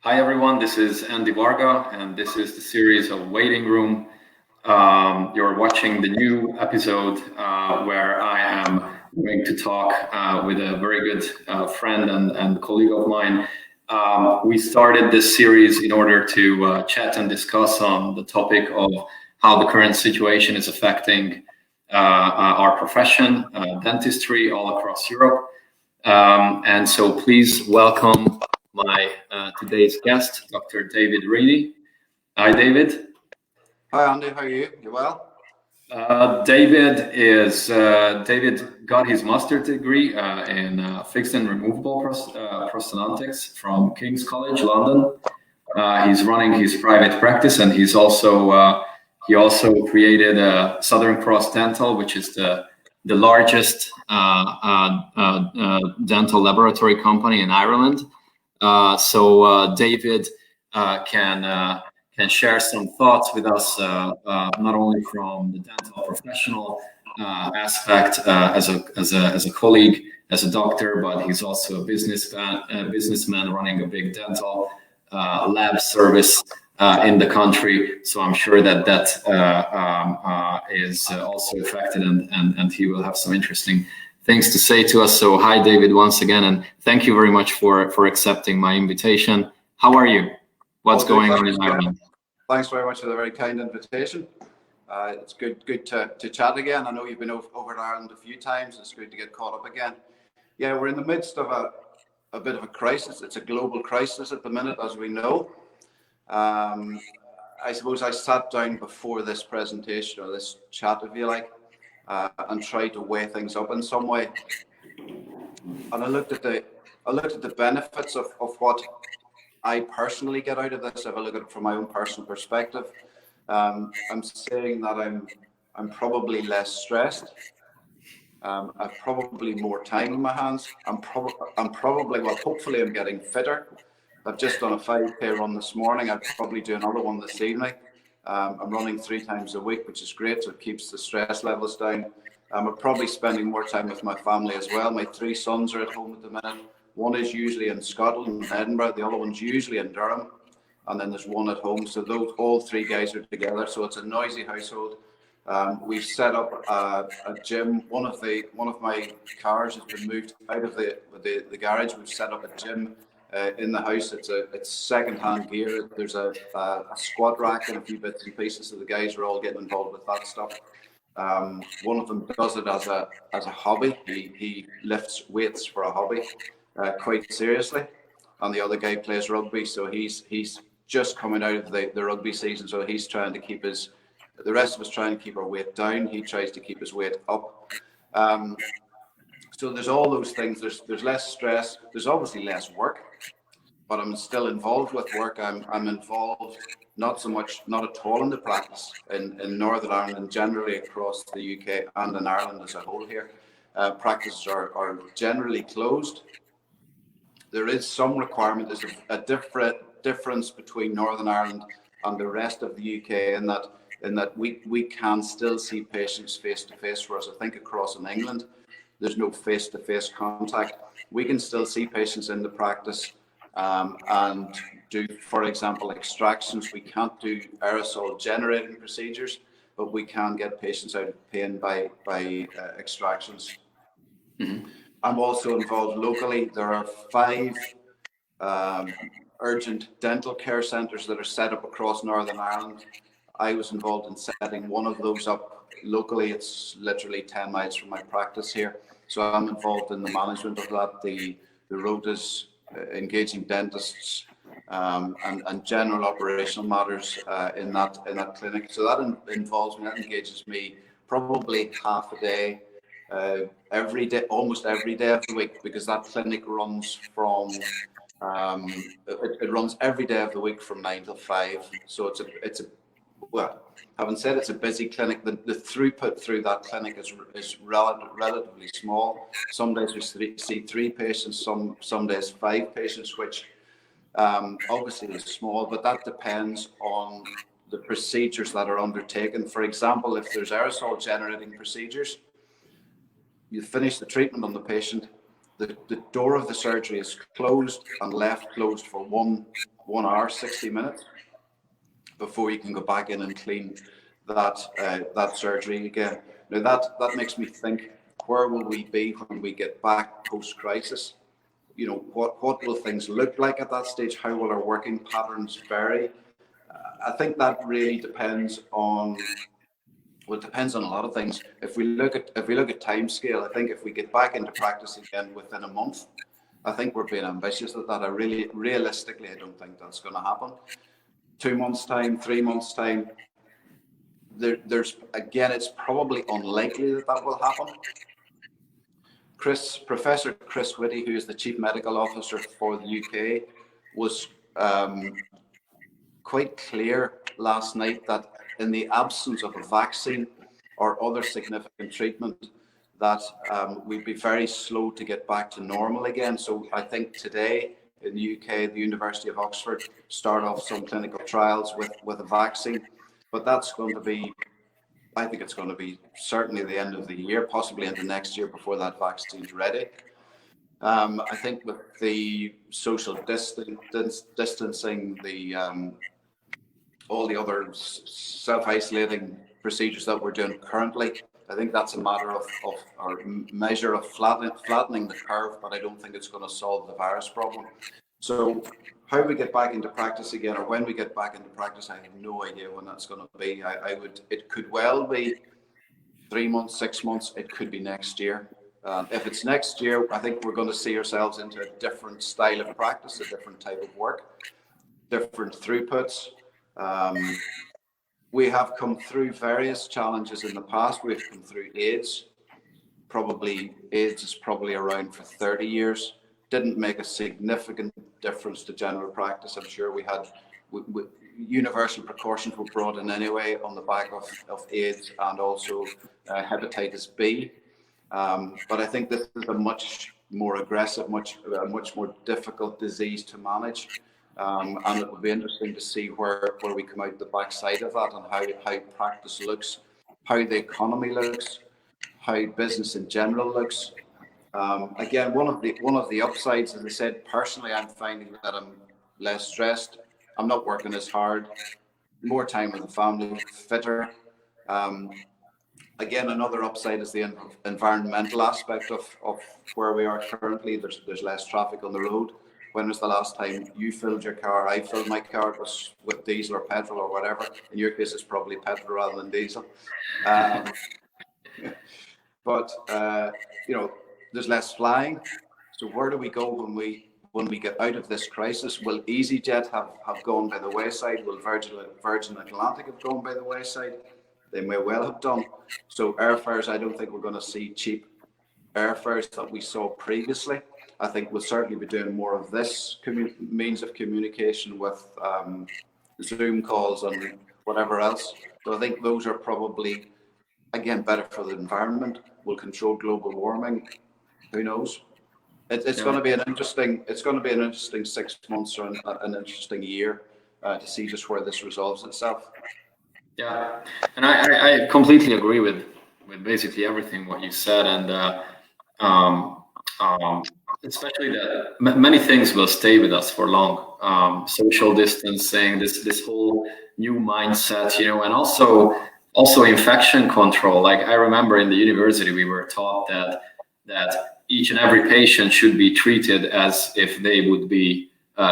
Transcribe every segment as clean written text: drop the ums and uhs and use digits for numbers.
Hi everyone, this is Andy Varga, and this is the series of Waiting Room. You're watching the new episode where I am going to talk with a very good friend and colleague of mine. We started this series in order to chat and discuss on the topic of how the current situation is affecting our profession, dentistry, all across Europe. And so please welcome my today's guest, Dr. David Reaney. Hi, David. Hi, Andy. How are you? You well? David got his master's degree in fixed and removable prosthodontics from King's College, London. He's running his private practice, and he also created Southern Cross Dental, which is the largest dental laboratory company in Ireland. So David can share some thoughts with us, not only from the dental professional aspect as a colleague, as a doctor, but he's also a businessman running a big dental lab service in the country. So I'm sure that is also affected, and he will have some interesting things to say to us. So hi, David, once again, and thank you very much for accepting my invitation. How are you? What's going on in Ireland? Thanks very much for the very kind invitation. It's good to chat again. I know you've been over to Ireland a few times. It's good to get caught up again. Yeah, we're in the midst of a bit of a crisis. It's a global crisis at the minute, as we know. I suppose I sat down before this presentation, or this chat, if you like, and tried to weigh things up in some way. And I looked at the benefits of what I personally get out of this. If I look at it from my own personal perspective, I'm saying that I'm probably less stressed. I've probably more time in my hands. I'm probably, well, hopefully I'm getting fitter. I've just done a 5K run this morning. I'll probably do another one this evening. I'm running 3 times a week, which is great. So it keeps the stress levels down. I'm probably spending more time with my family as well. My 3 sons are at home at the minute. One is usually in Scotland, in Edinburgh. The other one's usually in Durham. And then there's one at home. So all 3 guys are together. So it's a noisy household. We've set up a gym. One of my cars has been moved out of the garage. We've set up a gym in the house. It's second-hand gear. There's a squat rack and a few bits and pieces. So the guys are all getting involved with that stuff. One of them does it as a hobby. He lifts weights for a hobby quite seriously, and the other guy plays rugby. So he's just coming out of the rugby season. So he's trying to keep the rest of us trying to keep our weight down. He tries to keep his weight up. So there's all those things. There's less stress. There's obviously less work, but I'm still involved with work. I'm involved not at all in the practice in Northern Ireland and generally across the UK and in Ireland as a whole here. Practices are generally closed. There is some requirement. There's a difference between Northern Ireland and the rest of the UK in that we can still see patients face to face. Whereas I think across in England, there's no face to face contact. We can still see patients in the practice and do, for example, extractions. We can't do aerosol generating procedures, but we can get patients out of pain by extractions. Mm-hmm. I'm also involved locally. There are 5 urgent dental care centres that are set up across Northern Ireland. I was involved in setting one of those up locally. It's literally 10 miles from my practice here. So I'm involved in the management of that, the rotas, engaging dentists, and general operational matters in that clinic. So that involves me, that engages me probably half a day, every day, almost every day of the week, because that clinic runs from it runs every day of the week from 9 till 5. So it's a well, having said it's a busy clinic, the throughput through that clinic is relatively small. Some days we see 3 patients, some days 5 patients, which obviously is small, but that depends on the procedures that are undertaken. For example, if there's aerosol generating procedures, you finish the treatment on the patient, the door of the surgery is closed and left closed for 1 1 hour, 60 minutes before you can go back in and clean that surgery again. Now that makes me think, where will we be when we get back post-crisis? You know, what will things look like at that stage? How will our working patterns vary? I think that really depends on, well, it depends on a lot of things. If we look at time scale, I think if we get back into practice again within a month, I think we're being ambitious at that. Realistically, I don't think that's going to happen. 2 months' time, 3 months' time, there's again, it's probably unlikely that will happen. Professor Chris Whitty, who is the Chief Medical Officer for the UK, was quite clear last night that in the absence of a vaccine or other significant treatment, that we'd be very slow to get back to normal again. So I think today in the UK, the University of Oxford start off some clinical trials with a vaccine, but that's going to be, I think it's going to be certainly the end of the year, possibly into next year before that vaccine's ready. I think with the social distancing, all the other self-isolating procedures that we're doing currently, I think that's a matter of or measure of flattening the curve, but I don't think it's going to solve the virus problem. So how we get back into practice again, or when we get back into practice, I have no idea when that's going to be. It could well be 3 months, 6 months. It could be next year. If it's next year, I think we're going to see ourselves into a different style of practice, a different type of work, different throughputs. We have come through various challenges in the past. We've come through AIDS. AIDS is probably around for 30 years. Didn't make a significant difference to general practice. I'm sure we had universal precautions were brought in anyway on the back of AIDS and also hepatitis B. But I think this is a much more aggressive, much more difficult disease to manage. And it will be interesting to see where we come out the backside of that, and how practice looks, how the economy looks, how business in general looks. Again, one of the upsides, as I said, personally, I'm finding that I'm less stressed. I'm not working as hard, more time with the family, fitter. Again, another upside is the environmental aspect of where we are currently. There's less traffic on the road. When was the last time you filled your car? I filled my car. It was with diesel or petrol or whatever. In your case, it's probably petrol rather than diesel. But you know, there's less flying. So where do we go when we get out of this crisis? Will EasyJet have gone by the wayside? Will Virgin Atlantic have gone by the wayside? They may well have done. So airfares, I don't think we're going to see cheap airfares that we saw previously. I think we'll certainly be doing more of this means of communication with Zoom calls and whatever else. So I think those are probably, again, better for the environment. Will control global warming. Who knows? It's going to be an interesting. It's going to be an interesting 6 months or an interesting year to see just where this resolves itself. Yeah, and I completely agree with basically everything what you said, and especially that many things will stay with us for long. Social distancing, this whole new mindset, you know, and also infection control. Like I remember in the university, we were taught that each and every patient should be treated as if they would be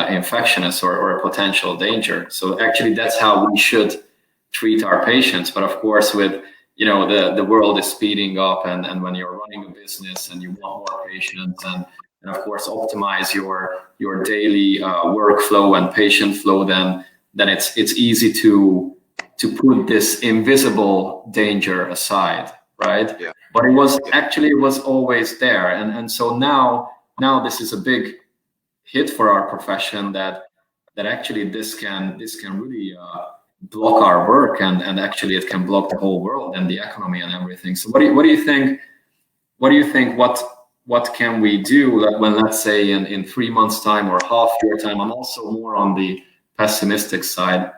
infectious or a potential danger. So actually, that's how we should treat our patients. But of course, with the world is speeding up, and when you're running a business and you want more patients and of course optimize your daily workflow and patient flow, then it's easy to put this invisible danger aside, right? Yeah. But it was always there, and so now this is a big hit for our profession that actually this can really block our work, and actually it can block the whole world and the economy and everything. So what do you think? What can we do when, let's say, in 3 months' time or half year time? I'm also more on the pessimistic side,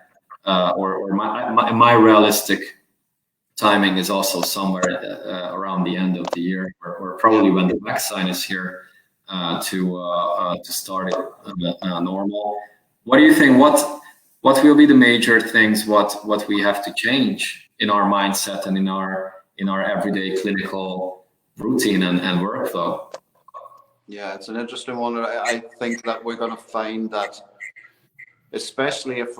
or my realistic timing is also somewhere around the end of the year, or probably when the vaccine is here to start it normal. what do you think? What will be the major things? What we have to change in our mindset and in our everyday clinical routine and workflow? Yeah, it's an interesting one. I think that we're going to find that, especially if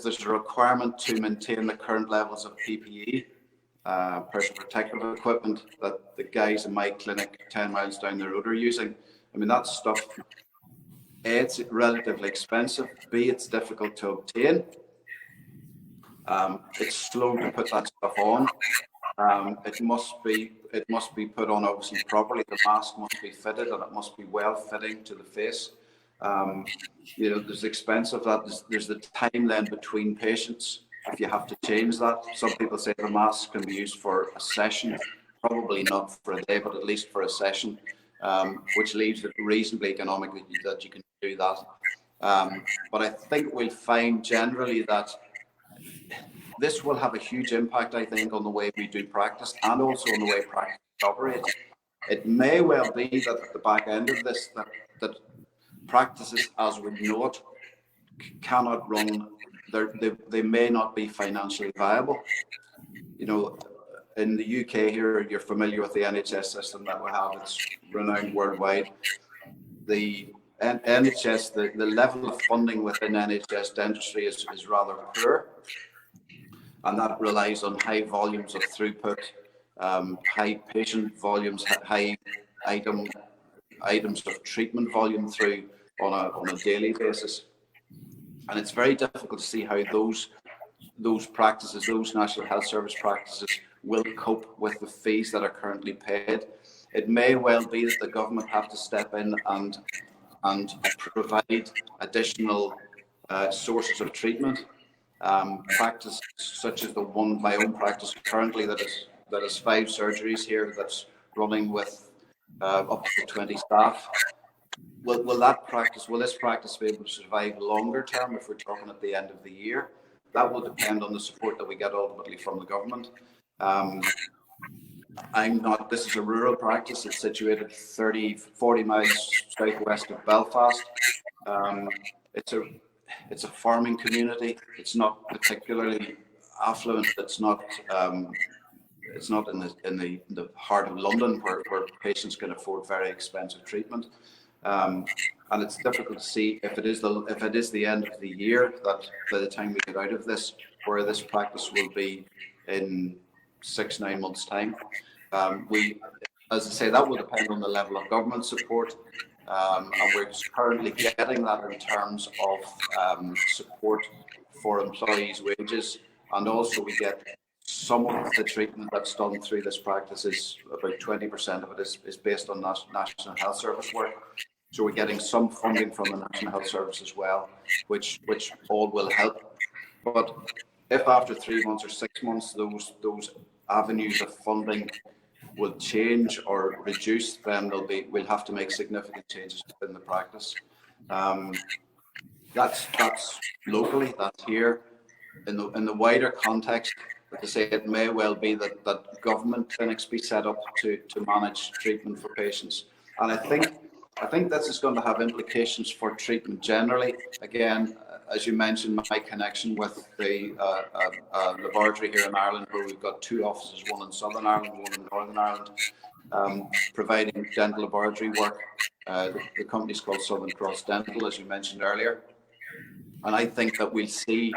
there's a requirement to maintain the current levels of PPE, personal protective equipment, that the guys in my clinic 10 miles down the road are using. I mean, that stuff, A, it's relatively expensive, B, it's difficult to obtain. It's slow to put that stuff on. It must be put on obviously properly. The mask must be fitted and it must be well fitting to the face. You know, there's the expense of that. There's the time then between patients. If you have to change that, some people say the mask can be used for a session, probably not for a day, but at least for a session, which leaves it reasonably economic that you can do that. But I think we'll find generally that this will have a huge impact, I think, on the way we do practice and also on the way practice operates. It may well be that at the back end of this, that practices as we know it cannot run. They may not be financially viable. You know, in the UK here, you're familiar with the NHS system that we have. It's renowned worldwide. The NHS, the level of funding within NHS dentistry is rather poor. And that relies on high volumes of throughput, high patient volumes, high items of treatment volume through on a daily basis. And it's very difficult to see how those practices, those National Health Service practices, will cope with the fees that are currently paid. It may well be that the government have to step in and provide additional sources of treatment. Practice such as my own practice currently that is 5 surgeries here, that's running with up to 20 staff. Will this practice be able to survive longer term if we're talking at the end of the year? That will depend on the support that we get ultimately from the government. This is a rural practice. It's situated 40 miles southwest of Belfast. It's a farming community. It's not particularly affluent. It's not in the heart of London where patients can afford very expensive treatment. And it's difficult to see if it is the end of the year, that by the time we get out of this, where this practice will be in 6-9 months' time. As I say, that will depend on the level of government support. And we're currently getting that in terms of support for employees' wages, and also we get some of the treatment that's done through this practice is about 20% of it is based on National Health Service work. So we're getting some funding from the National Health Service as well, which all will help. But if after 3 months or 6 months those avenues of funding will change or reduce, then we'll have to make significant changes within the practice. That's locally, that's here. In the wider context, like I say, it may well be that government clinics be set up to manage treatment for patients. And I think this is going to have implications for treatment generally. Again, as you mentioned, my connection with the laboratory here in Ireland, where we've got 2 offices, one in Southern Ireland, one in Northern Ireland, providing dental laboratory work. The company's called Southern Cross Dental, as you mentioned earlier. And I think that we'll see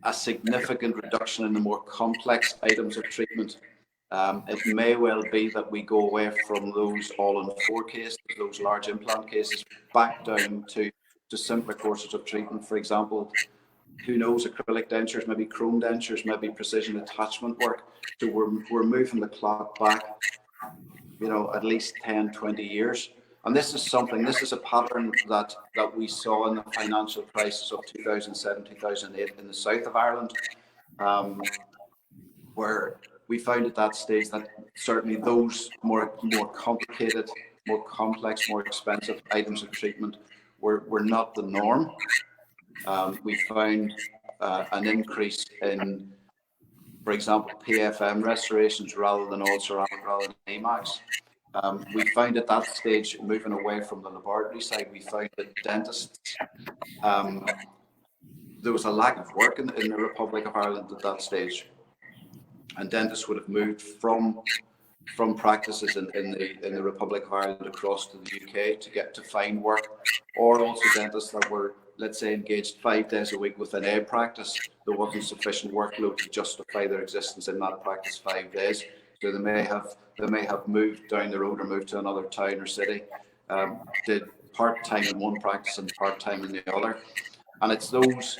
a significant reduction in the more complex items of treatment. It may well be that we go away from those all-in-4 cases, those large implant cases, back down to simpler courses of treatment. For example, who knows, acrylic dentures, maybe chrome dentures, maybe precision attachment work. So we're moving the clock back, at least 10, 20 years. And this is a pattern that we saw in the financial crisis of 2007, 2008 in the south of Ireland, where we found at that stage that certainly those more complicated, more complex, more expensive items of treatment were not the norm. We found an increase in, for example, PFM restorations rather than all-ceramic, rather than AMAX. We found at that stage, moving away from the laboratory side, we found that dentists there was a lack of work in the Republic of Ireland at that stage, and dentists would have moved from practices in the Republic of Ireland across to the UK to find work, or also dentists that were, let's say, engaged 5 days a week within a practice. There wasn't sufficient workload to justify their existence in that practice 5 days, so they may have moved down the road or moved to another town or city, did part-time in one practice and part-time in the other. And it's those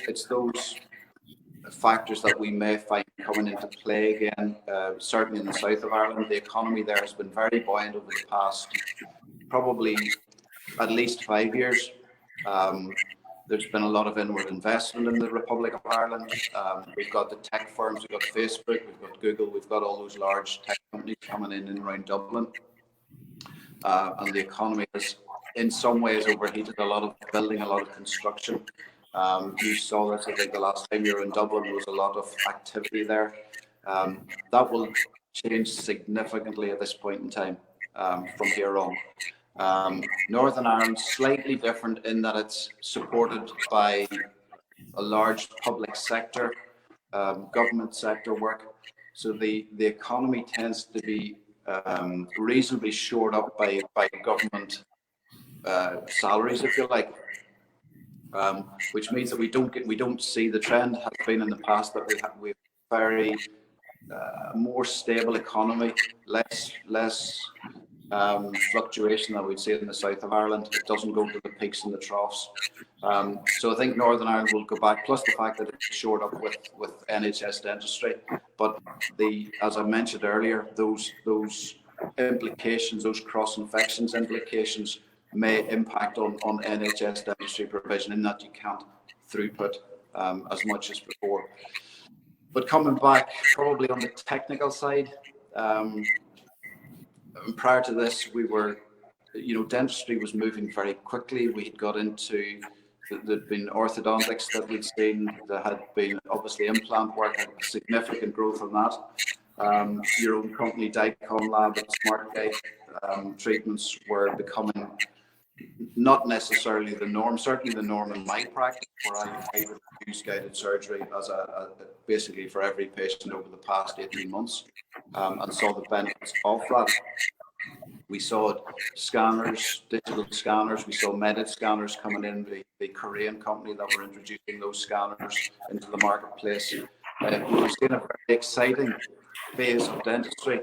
factors that we may find coming into play again, certainly in the south of Ireland. The economy there has been very buoyant over the past probably at least 5 years. There's been a lot of inward investment in the Republic of Ireland. We've got the tech firms, we've got Facebook, we've got Google, we've got all those large tech companies coming in and around Dublin. And the economy has in some ways overheated a lot of building, a lot of construction. You saw this, I think, the last time you were in Dublin, there was a lot of activity there. That will change significantly at this point in time from here on. Northern Ireland slightly different in that it's supported by a large public sector, government sector work. So the economy tends to be reasonably shored up by government salaries, if you like. Which means that we don't see the trend has been in the past that we have very more stable economy, less fluctuation that we'd see in the south of Ireland. It doesn't go to the peaks and the troughs. So I think Northern Ireland will go back, plus the fact that it's shored up with NHS dentistry. But as I mentioned earlier, those implications, those cross-infections implications may impact on NHS dentistry provision in that you can't throughput as much as before. But coming back probably on the technical side, prior to this, we were, dentistry was moving very quickly. We had got into, there'd been orthodontics that we'd seen, there had been obviously implant work, and significant growth on that. Your own company, Dicom Lab and SmartGuide treatments were becoming not necessarily the norm, certainly the norm in my practice, where I would use guided surgery as basically for every patient over the past 18 months and saw the benefits of that. We saw scanners, digital scanners, we saw Medit scanners coming in, the Korean company that were introducing those scanners into the marketplace. We've seen a very exciting phase of dentistry.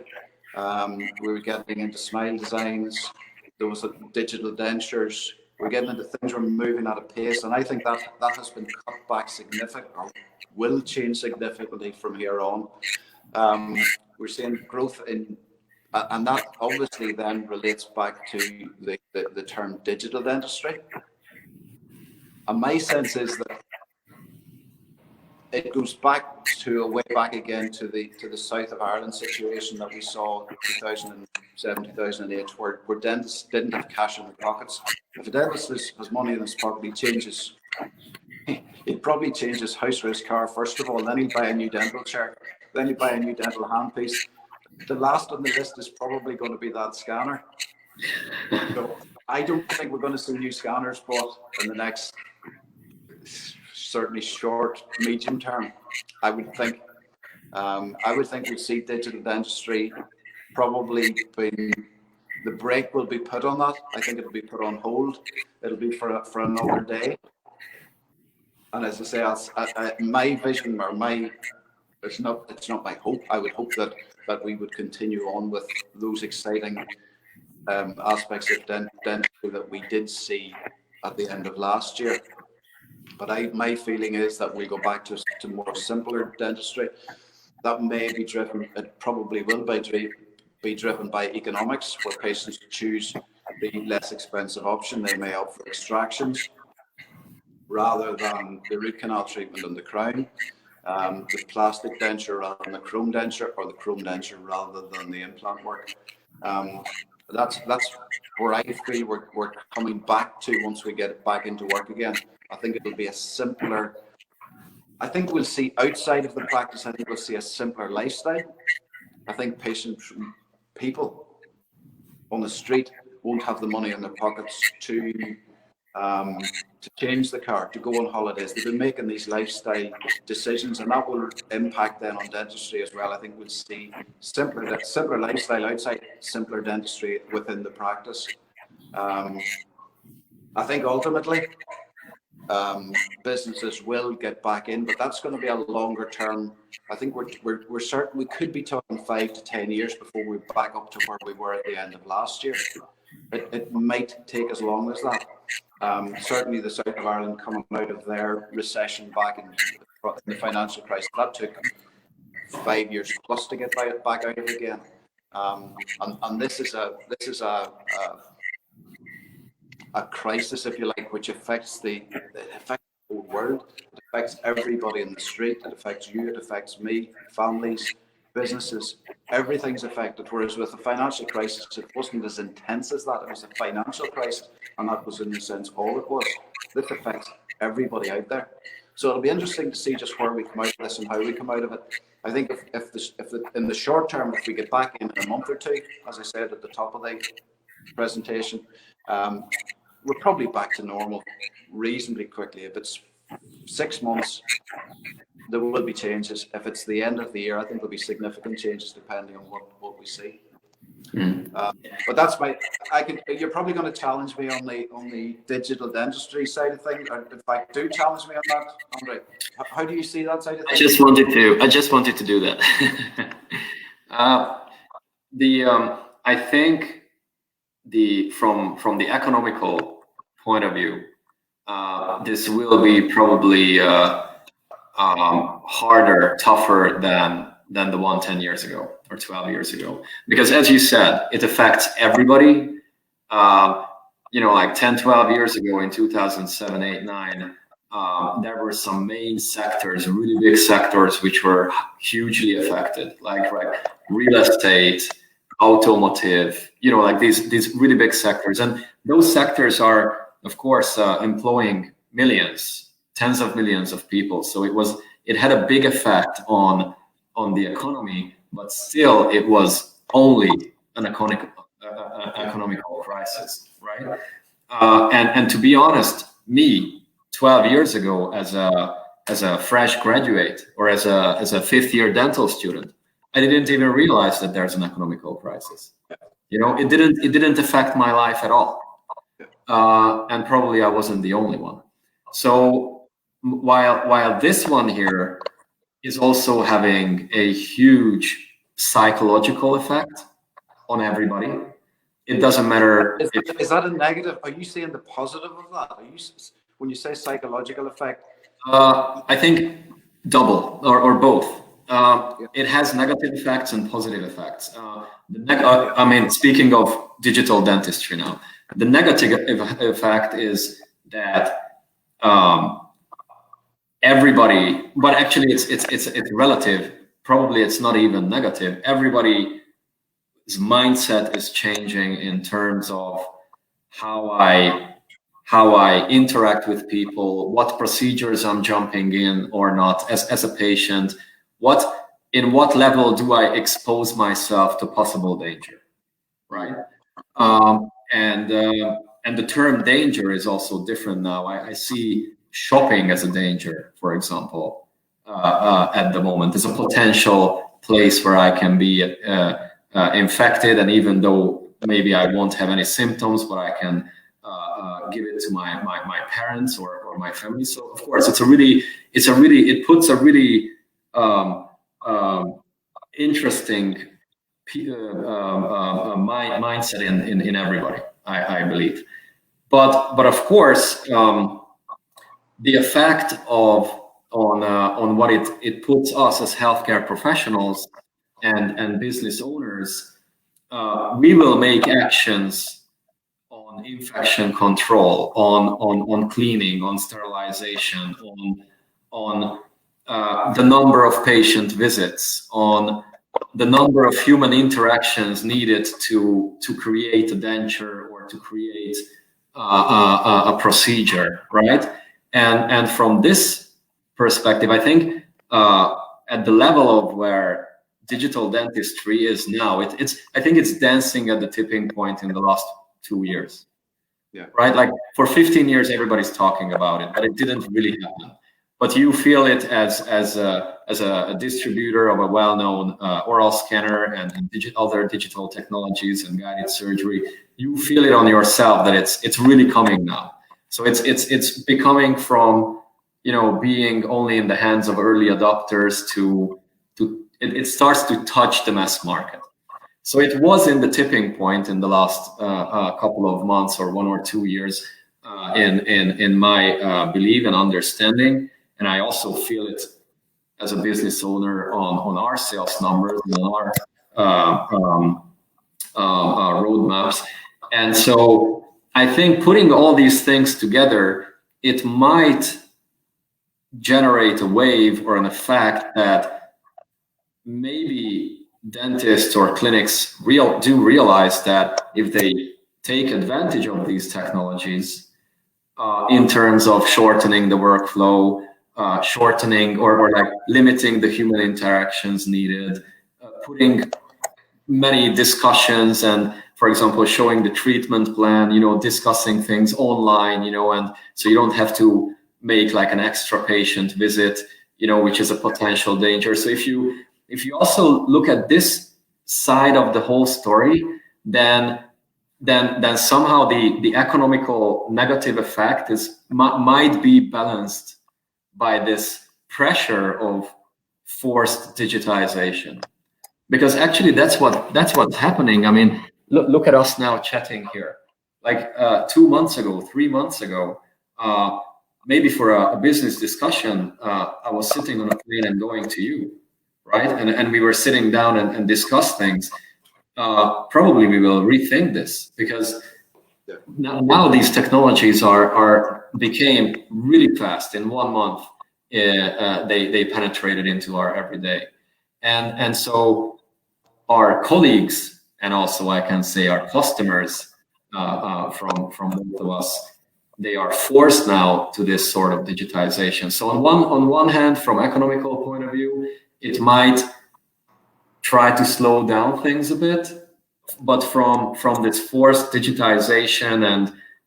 We were getting into smile designs. There was digital dentures. We're getting into things, we're moving at a pace, and I think that has been cut back significantly, or will change significantly from here on. We're seeing growth in, and that obviously then relates back to the term digital dentistry. And my sense is that it goes back to way back again to the south of Ireland situation that we saw in 2007, 2008, where dentists didn't have cash in their pockets. If a dentist has money in his pocket, he'd probably change his house or his car first of all, then he'd buy a new dental chair, then he'd buy a new dental handpiece. The last on the list is probably going to be that scanner. So I don't think we're going to see new scanners bought in the next, certainly short, medium term. I would think we see digital dentistry probably being, the brake will be put on that. I think it'll be put on hold. It'll be for another day. And as I say, my vision, or it's not my hope. I would hope that we would continue on with those exciting aspects of dentistry that we did see at the end of last year. But my feeling is that we'll go back to more simpler dentistry. That may be driven, it probably will be driven by economics, where patients choose the less expensive option. They may opt for extractions rather than the root canal treatment and the crown, the plastic denture rather than the chrome denture, or the chrome denture rather than the implant work. That's where I feel we're coming back to once we get back into work again. I think it will be a simpler, I think we'll see outside of the practice, I think we'll see a simpler lifestyle. I think people on the street won't have the money in their pockets to to change the car, to go on holidays. They've been making these lifestyle decisions, and that will impact then on dentistry as well. I think we'll see simpler lifestyle outside, simpler dentistry within the practice. I think ultimately businesses will get back in, but that's going to be a longer term. I think we're certain we could be talking 5 to 10 years before we're back up to where we were at the end of last year. It might take as long as that. Certainly the south of Ireland coming out of their recession back in the financial crisis, that took 5 years plus to get back out of it again. And this is a crisis, if you like, which affects the whole world. It affects everybody in the street. It affects you. It affects me, families, businesses. Everything's affected. Whereas with the financial crisis, it wasn't as intense as that. It was a financial crisis, and that was in a sense all it was. This affects everybody out there. So it'll be interesting to see just where we come out of this and how we come out of it. I think if in the short term, if we get back in a month or two, as I said at the top of the presentation, we're probably back to normal reasonably quickly. If it's 6 months, there will be changes. If it's the end of the year, I think there'll be significant changes depending on what we see. But that's you're probably going to challenge me on the digital dentistry side of things. Or in fact, do challenge me on that, Andre. How do you see that side of things? I just wanted to do that. I think from the economical point of view, this will be probably harder, tougher than the one 10 years ago or 12 years ago, because as you said, it affects everybody. Like 10, 12 years ago in 2007, 8, 9, there were some main sectors, really big sectors, which were hugely affected, like real estate, automotive, like these really big sectors. And those sectors are, of course, employing millions, tens of millions of people. So it had a big effect on the economy, but still it was only an economical crisis, right? And to be honest, me 12 years ago as a fresh graduate or as a fifth-year dental student, I didn't even realize that there's an economical crisis. It didn't affect my life at all. And probably I wasn't the only one. So while this one here is also having a huge psychological effect on everybody, it doesn't matter. Is that a negative? Are you seeing the positive of that? When you say psychological effect? I think double or both. It has negative effects and positive effects. Speaking of digital dentistry now, the negative effect is that everybody, but actually it's relative. Probably it's not even negative. Everybody's mindset is changing in terms of how I interact with people, what procedures I'm jumping in or not as a patient. In what level do I expose myself to possible danger, right? And the term danger is also different now. I see shopping as a danger, for example, at the moment. There's a potential place where I can be infected, and even though maybe I won't have any symptoms, but I can give it to my parents or my family. So of course, it puts a really interesting mindset in everybody, I believe. But of course, the effect on what it puts us as healthcare professionals and business owners, we will make actions on infection control, on cleaning, on sterilization, on the number of patient visits, on the number of human interactions needed to create a denture or to create a procedure, right? And from this perspective, I think at the level of where digital dentistry is now, I think it's dancing at the tipping point in the last 2 years. Yeah. Right? Like for 15 years, everybody's talking about it, but it didn't really happen. But you feel it as a distributor of a well-known oral scanner and other digital technologies and guided surgery. You feel it on yourself that it's really coming now. So it's becoming from, you know, being only in the hands of early adopters to it starts to touch the mass market. So it was in the tipping point in the last couple of months or 1 or 2 years, in my belief and understanding. And I also feel it as a business owner on our sales numbers and on our roadmaps. And so I think putting all these things together, it might generate a wave or an effect that maybe dentists or clinics do realize that if they take advantage of these technologies in terms of shortening the workflow, shortening or like limiting the human interactions needed, putting many discussions and, for example, showing the treatment plan, you know, discussing things online, you know, and so you don't have to make like an extra patient visit, you know, which is a potential danger. So if you also look at this side of the whole story, then somehow the economical negative effect might be balanced by this pressure of forced digitization, because actually that's what's happening. I mean, look at us now chatting here. Like 2 months ago, 3 months ago, maybe for a business discussion, I was sitting on a plane and going to you, right? And we were sitting down and discuss things. Probably we will rethink this, because now these technologies became really fast. In 1 month, they penetrated into our everyday, and so our colleagues, and also I can say our customers, from both of us, they are forced now to this sort of digitization. So on one hand, from economical point of view, it might try to slow down things a bit, but from this forced digitization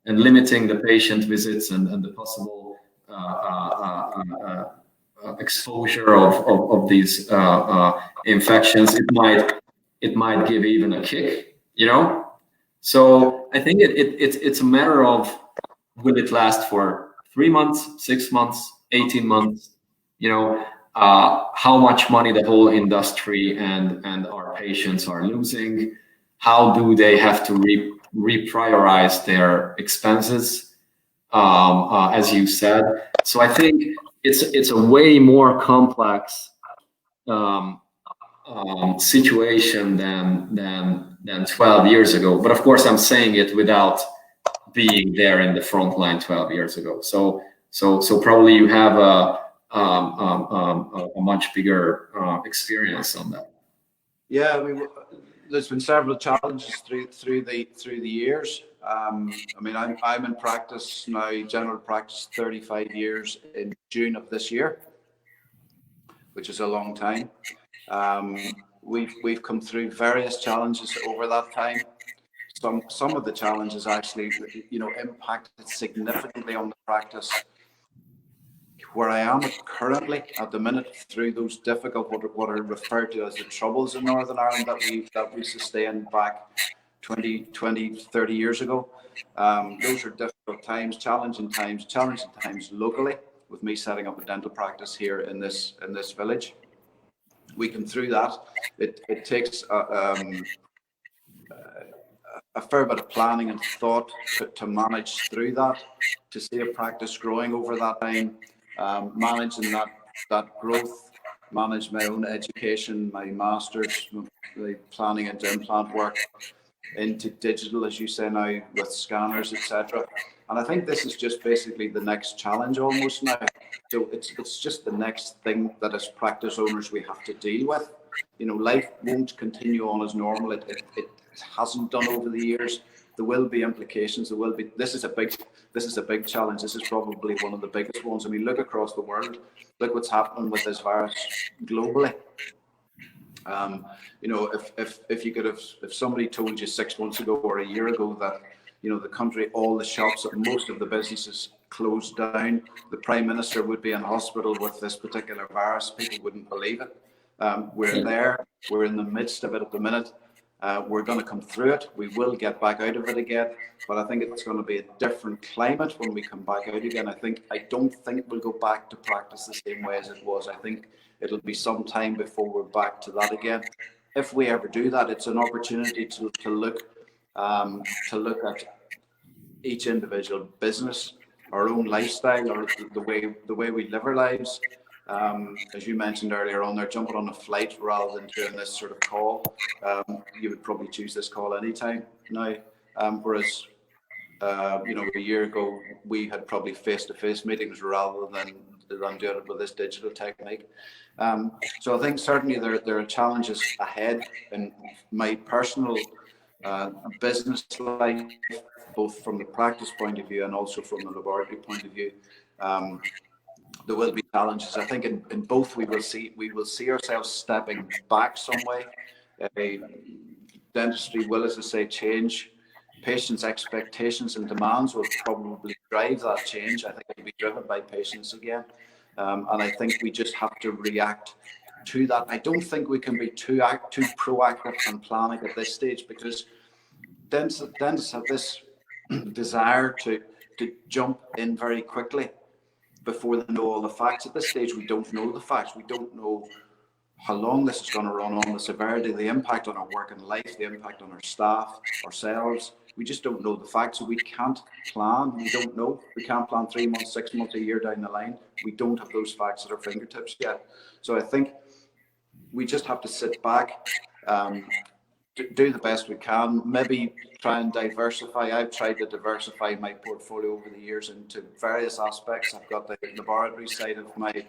and limiting the patient visits and the possible exposure of these infections, it might give even a kick, you know. So I think it's a matter of, will it last for 3 months, 6 months, 18 months, you know, how much money the whole industry and our patients are losing. How do they have to reprioritize their expenses, as you said? So I think it's a way more complex situation than 12 years ago. But of course, I'm saying it without being there in the front line 12 years ago. So probably you have a much bigger experience on that. Yeah, I mean, there's been several challenges through the years. I mean, I'm in practice now, general practice, 35 years in June of this year, which is a long time. We've come through various challenges over that time. Some of the challenges actually, you know, impacted significantly on the practice. Where I am currently at the minute, through those difficult, what are referred to as the troubles in Northern Ireland that we sustained back 20, 30 years ago. Those are difficult times, challenging times locally, with me setting up a dental practice here in this village. We come through that. It takes a fair bit of planning and thought to manage through that, to see a practice growing over that time. Managing that growth, manage my own education, my master's, the planning into implant work, into digital, as you say now, with scanners, etc. And I think this is just basically the next challenge almost now. So it's just the next thing that as practice owners we have to deal with. You know, life won't continue on as normal. It hasn't done over the years. There will be implications. There will be. This is a big challenge. This is probably one of the biggest ones. I mean, look across the world. Look what's happening with this virus globally. You know, if somebody told you 6 months ago or a year ago that, the country, all the shops, most of the businesses closed down. The Prime Minister would be in hospital with this particular virus. People wouldn't believe it. We're there. We're in the midst of it at the minute. We're going to come through it. We will get back out of it again, but I think it's going to be a different climate when we come back out again. I don't think we'll go back to practice the same way as it was. I think it'll be some time before we're back to that again. If we ever do that, it's an opportunity to look at each individual business, our own lifestyle, or the way we live our lives. As you mentioned earlier on, they're jumping on a flight rather than doing this sort of call. You would probably choose this call anytime now, whereas a year ago we had probably face-to-face meetings rather than doing it with this digital technique. So I think certainly there are challenges ahead in my personal business life, both from the practice point of view and also from the laboratory point of view. There will be challenges. I think in both we will see ourselves stepping back some way. Dentistry will, as I say, change. Patients' expectations and demands will probably drive that change. I think it will be driven by patients again. And I think we just have to react to that. I don't think we can be too proactive and planning at this stage, because dentists have this desire to jump in very quickly before they know all the facts. At this stage, we don't know the facts. We don't know how long this is going to run on, the severity, the impact on our working life, the impact on our staff, ourselves. We just don't know the facts, so we can't plan. We don't know. We can't plan 3 months, 6 months, a year down the line. We don't have those facts at our fingertips yet. So I think we just have to sit back, do the best we can, maybe try and diversify. I've tried to diversify my portfolio over the years into various aspects. I've got the laboratory side of my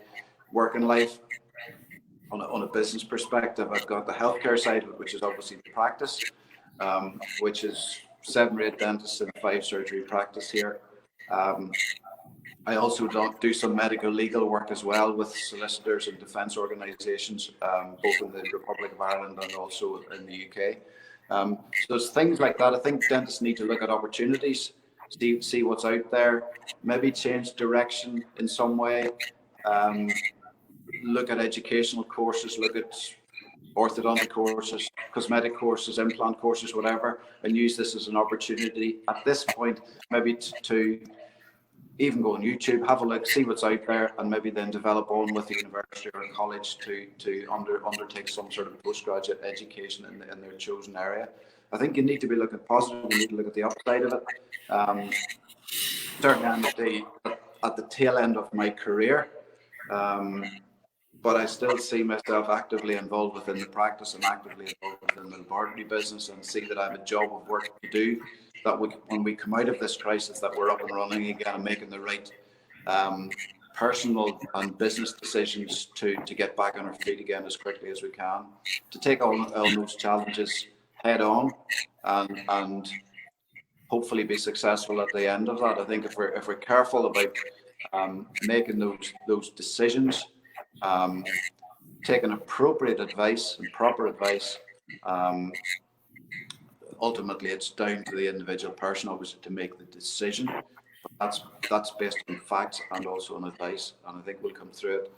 working life on a business perspective. I've got the healthcare side of it, which is obviously the practice, which is 7 or 8 dentists in 5 surgery practice here. I also do some medical legal work as well with solicitors and defence organisations, both in the Republic of Ireland and also in the UK. So there's things like that. I think dentists need to look at opportunities, see what's out there, maybe change direction in some way, look at educational courses, look at orthodontic courses, cosmetic courses, implant courses, whatever, and use this as an opportunity at this point, maybe to even go on YouTube, have a look, see what's out there, and maybe then develop on with the university or college to undertake some sort of postgraduate education in their chosen area. I think you need to be looking positive. You need to look at the upside of it. Certainly at the tail end of my career, but I still see myself actively involved within the practice and actively involved within the laboratory business, and see that I have a job of work to do, that when we come out of this crisis, that we're up and running again and making the right personal and business decisions to get back on our feet again as quickly as we can, to take all those challenges head on and hopefully be successful at the end of that. I think if we're careful about making those decisions, taking appropriate advice and proper advice, ultimately it's down to the individual person obviously to make the decision, but that's based on facts and also on advice, and I think we'll come through it.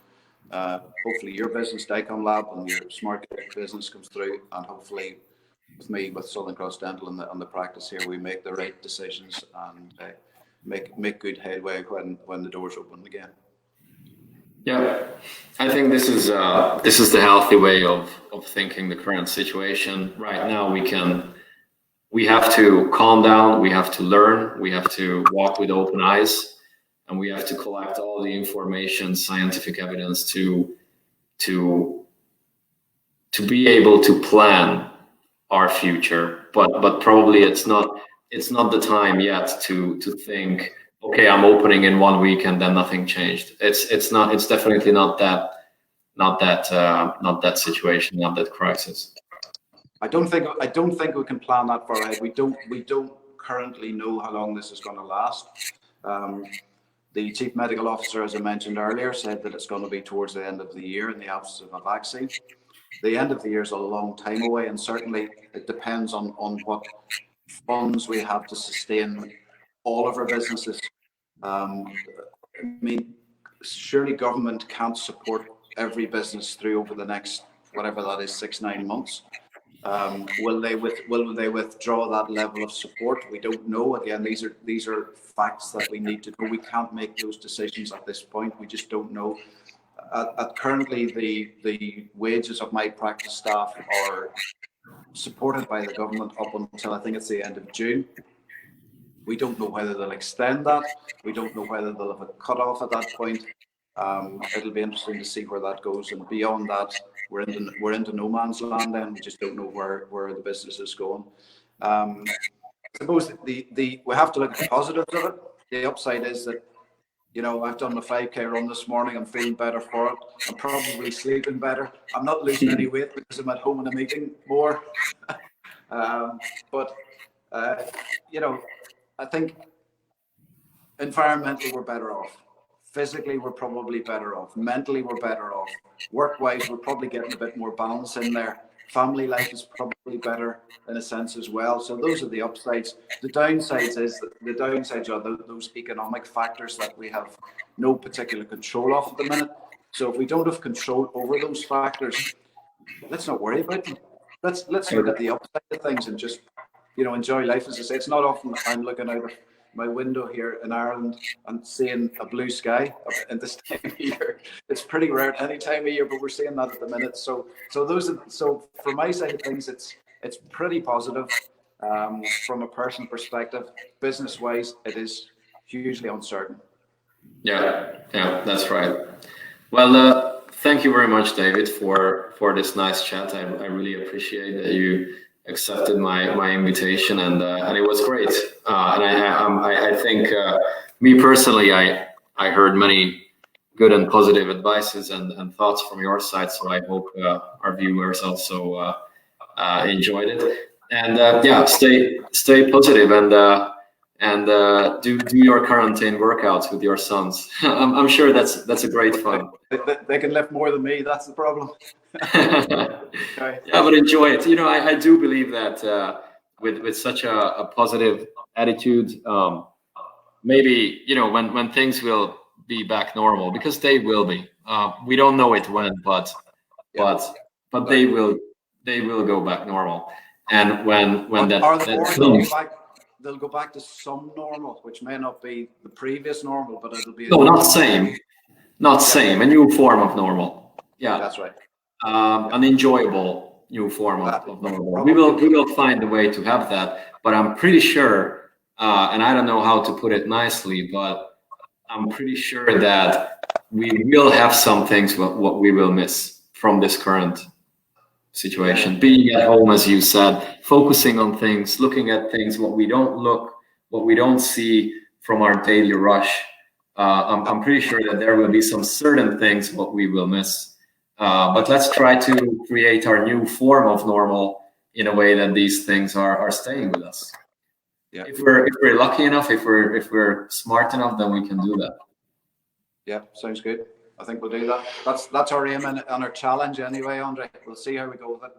Hopefully your business, DICOM Lab, and your smart business comes through, and hopefully with me, with Southern Cross Dental and the practice here, we make the right decisions and make good headway when the doors open again. Yeah, I think this is the healthy way of thinking the current situation. Right now we have to calm down, we have to learn, we have to walk with open eyes, and we have to collect all the information, scientific evidence to be able to plan our future. But probably it's not the time yet to think, okay, I'm opening in 1 week and then nothing changed. It's definitely not that situation, not that crisis. I don't think we can plan that far ahead. We don't currently know how long this is going to last. The Chief Medical Officer, as I mentioned earlier, said that it's going to be towards the end of the year in the absence of a vaccine. The end of the year is a long time away, and certainly it depends on what funds we have to sustain all of our businesses. I mean, surely government can't support every business through over the next, whatever that is, 6-9 months. Will they withdraw that level of support? We don't know. Again, these are facts that we need to know. We can't make those decisions at this point. We just don't know. Currently, the wages of my practice staff are supported by the government up until I think it's the end of June. We don't know whether they'll extend that. We don't know whether they'll have a cut-off at that point. It'll be interesting to see where that goes. And beyond that, we're into no man's land. Then we just don't know where the business is going. I suppose we have to look at the positives of it. The upside is that, you know, I've done the 5K run this morning. I'm feeling better for it. I'm probably sleeping better. I'm not losing any weight because I'm at home and I'm eating more. You know, I think environmentally we're better off. Physically, we're probably better off. Mentally, we're better off. Work-wise, we're probably getting a bit more balance in there. Family life is probably better in a sense as well. So those are the upsides. The downsides are those economic factors that we have no particular control of at the minute. So if we don't have control over those factors, let's not worry about them. Let's look at the upside of things and just, you know, enjoy life. As I say, it's not often I'm looking out of my window here in Ireland and seeing a blue sky in this time of year. It's pretty rare at any time of year, but we're seeing that at the minute. So from my side of things, it's pretty positive from a personal perspective. Business wise, it is hugely uncertain. Yeah, that's right. Well, thank you very much, David, for this nice chat. I really appreciate that you accepted my invitation, and it was great. And I think me personally, I heard many good and positive advices and thoughts from your side. So I hope our viewers also enjoyed it. And stay positive and do your quarantine workouts with your sons. I'm sure that's a great fun. They can lift more than me. That's the problem. Yeah, but enjoy it. You know, I do believe that with such a positive attitude, maybe, you know, when things will be back normal, because they will be. We don't know it when, but they will go back normal. And when they'll go back to some normal, which may not be the previous normal, but it'll be not same, a new form of normal. Yeah, that's right. An enjoyable new form of normal. We will find a way to have that, but I'm pretty sure, and I don't know how to put it nicely, but I'm pretty sure that we will have some things what we will miss from this current situation. Being at home, as you said, focusing on things, looking at things, what we don't see from our daily rush. I'm pretty sure that there will be some certain things what we will miss. But let's try to create our new form of normal in a way that these things are staying with us. Yeah. If we're lucky enough, if we're smart enough, then we can do that. Yeah, sounds good. I think we'll do that. That's our aim and our challenge anyway, Andre. We'll see how we go with it.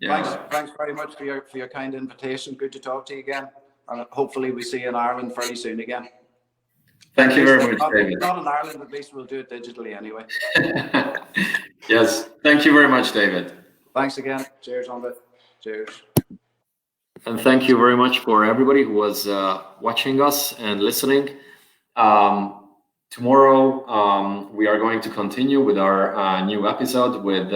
Yeah. Thanks very much for your kind invitation. Good to talk to you again, and hopefully we see you in Ireland fairly soon again. Thank you very much, David. Not in Ireland, at least we'll do it digitally anyway. Yes. Thank you very much, David. Thanks again. Cheers, Andre. Cheers. And thank you very much for everybody who was watching us and listening. Tomorrow, we are going to continue with our new episode with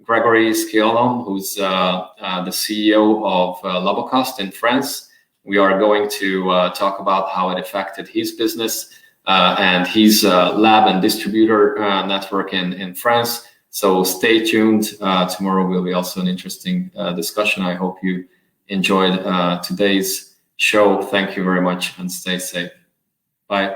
Gregory Sciolom, who's the CEO of Labocast in France. We are going to talk about how it affected his business and his lab and distributor network in France. So stay tuned. Tomorrow will be also an interesting discussion. I hope you enjoyed today's show. Thank you very much and stay safe. Bye.